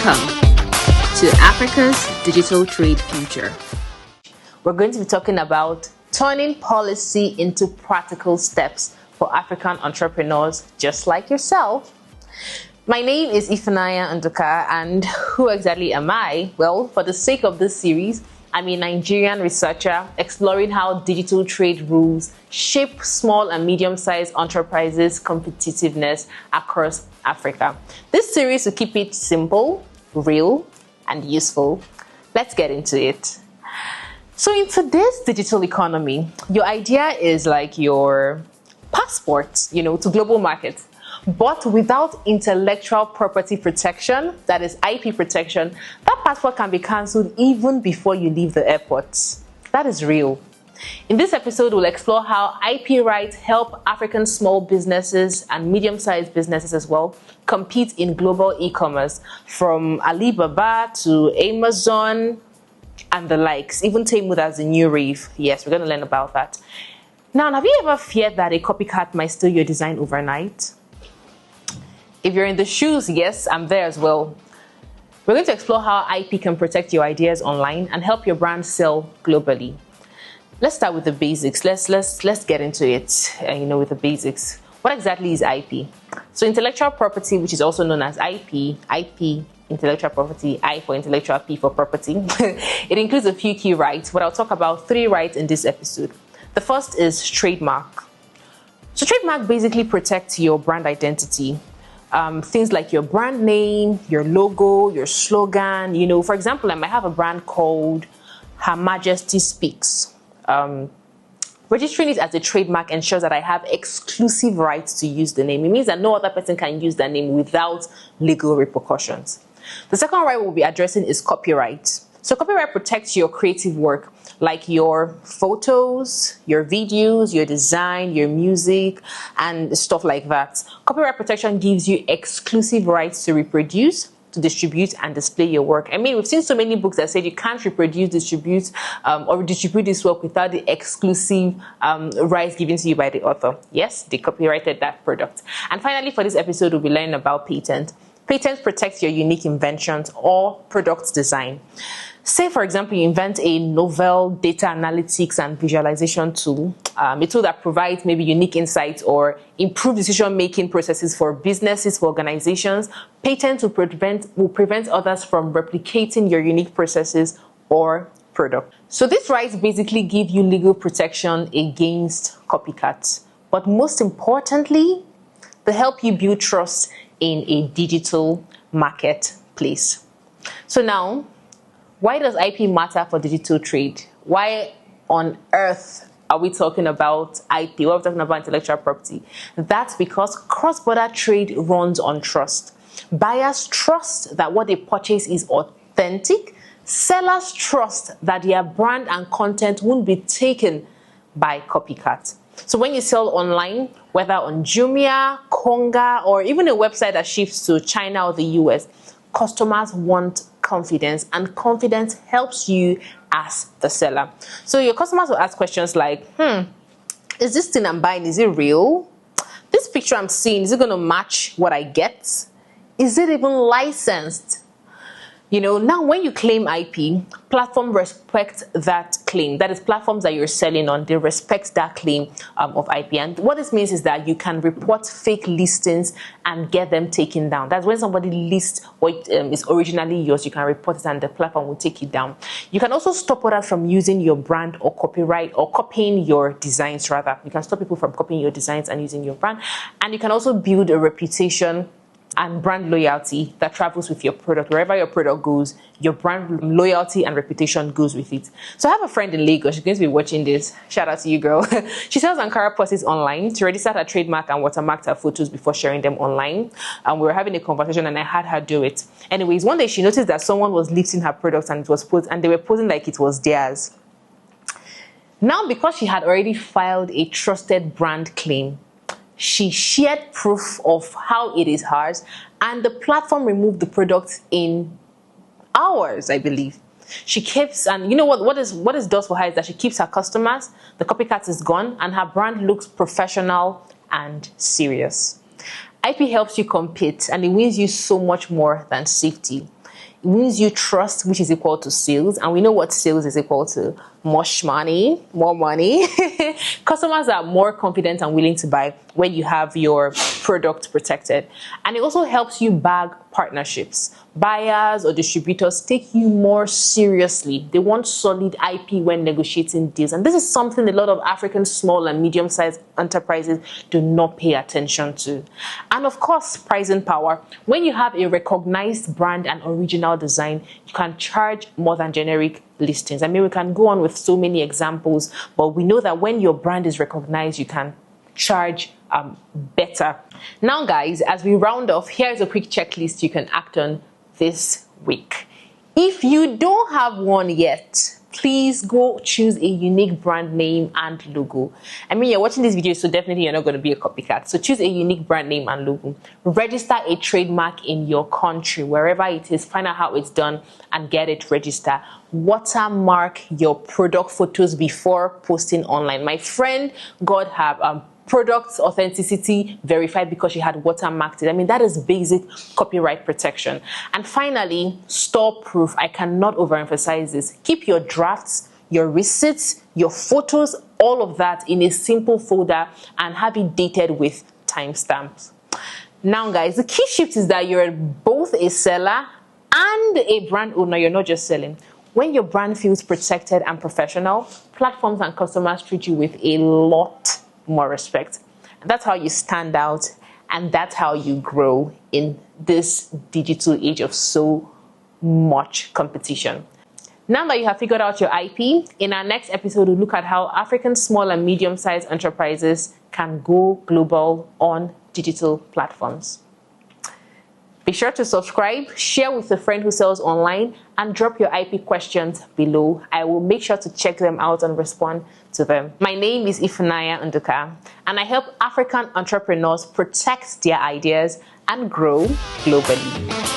Welcome to Africa's digital trade future. We're going to be talking about turning policy into practical steps for African entrepreneurs just like yourself. My name is Ifunanya, and who exactly am I? Well, for the sake of this series, I'm a Nigerian researcher exploring how digital trade rules shape small and medium-sized enterprises' competitiveness across Africa. This series will keep it simple, real, and useful. Let's get into it. So in today's digital economy, your idea is like your passport, to global markets. But without intellectual property protection, that is IP protection, that passport can be cancelled even before you leave the airport. That is real. In this episode, we'll explore how IP rights help African small businesses and medium-sized businesses as well compete in global e-commerce, from Alibaba to Amazon and the likes, even Temu as the new rave. Yes, we're going to learn about that. Now, have you ever feared that a copycat might steal your design overnight? If you're in the shoes, yes, I'm there as well. We're going to explore how IP can protect your ideas online and help your brand sell globally. Let's start with the basics. Let's get into it. With the basics. What exactly is IP? So intellectual property, which is also known as IP, intellectual property, I for intellectual, P for property. It includes a few key rights, but I'll talk about 3 rights in this episode. The first is trademark. So trademark basically protects your brand identity. Things like your brand name, your logo, your slogan. For example, I might have a brand called Her Majesty Speaks. Registering it as a trademark ensures that I have exclusive rights to use the name. It means that no other person can use that name without legal repercussions. The second right we'll be addressing is copyright. So copyright protects your creative work, like your photos, your videos, your design, your music, and stuff like that. Copyright protection gives you exclusive rights to reproduce, to distribute, and display your work. I mean, we've seen so many books that say you can't reproduce, distribute, or distribute this work without the exclusive rights given to you by the author. Yes, they copyrighted that product. And finally, for this episode, we'll be learning about patent. Patent protects your unique inventions or product design. Say, for example, you invent a novel data analytics and visualization tool, a tool that provides maybe unique insights or improved decision-making processes for businesses, for organizations. Patent will prevent others from replicating your unique processes or product. So these rights basically give you legal protection against copycats. But most importantly, they help you build trust in a digital marketplace. So now, why does IP matter for digital trade? Why on earth are we talking about IP? Why are we talking about intellectual property? That's because cross-border trade runs on trust. Buyers trust that what they purchase is authentic. Sellers trust that their brand and content won't be taken by copycats. So when you sell online, whether on Jumia, Konga, or even a website that ships to China or the US, customers want confidence, and confidence helps you as the seller. So your customers will ask questions like, is this thing I'm buying, is it real? This picture I'm seeing, is it going to match what I get? Is it even licensed? Now when you claim IP, platforms respect that claim. That is, platforms that you're selling on, they respect that claim of IP. And what this means is that you can report fake listings and get them taken down. That's when somebody lists what is originally yours, you can report it and the platform will take it down. You can also stop others from using your brand or copyright or copying your designs, rather. You can stop people from copying your designs and using your brand. And you can also build a reputation and brand loyalty that travels with your product. Wherever your product goes, your brand loyalty and reputation goes with it. So I have a friend in Lagos. She's going to be watching this. Shout out to you, girl. She sells Ankara purses online. She registered her trademark and watermarked her photos before sharing them online. And we were having a conversation and I had her do it. Anyways, one day she noticed that someone was lifting her products and they were posing like it was theirs. Now, because she had already filed a trusted brand claim, she shared proof of how it is hers, and the platform removed the product in hours, I believe. She keeps, and you know what this does for her is that she keeps her customers, the copycat is gone, and her brand looks professional and serious. IP helps you compete, and it wins you so much more than safety. It wins you trust, which is equal to sales. And we know what sales is equal to: more money. Customers are more confident and willing to buy when you have your product protected. And it also helps you bag partnerships. Buyers or distributors take you more seriously. They want solid IP when negotiating deals. And this is something a lot of African small and medium-sized enterprises do not pay attention to. And of course, pricing power. When you have a recognized brand and original design, you can charge more than generic listings. I mean, we can go on with so many examples, but we know that when your brand is recognized, you can charge better. Now, guys, as we round off, here's a quick checklist you can act on this week. If you don't have one yet, please go choose a unique brand name and logo. I mean, you're watching this video, so definitely you're not going to be a copycat. So choose a unique brand name and logo. Register a trademark in your country, wherever it is. Find out how it's done and get it registered. Watermark your product photos before posting online. My friend got her product authenticity verified because she had watermarked it. I mean, that is basic copyright protection. And finally, store proof. I cannot overemphasize this. Keep your drafts, your receipts, your photos, all of that in a simple folder and have it dated with timestamps. Now, guys, the key shift is that you're both a seller and a brand owner. You're not just selling. When your brand feels protected and professional, platforms and customers treat you with a lot more respect. And that's how you stand out, and that's how you grow in this digital age of so much competition. Now that you have figured out your IP, in our next episode, we'll look at how African small and medium-sized enterprises can go global on digital platforms. Be sure to subscribe, share with a friend who sells online, and drop your IP questions below. I will make sure to check them out and respond to them. My name is Ifunanya, and I help African entrepreneurs protect their ideas and grow globally.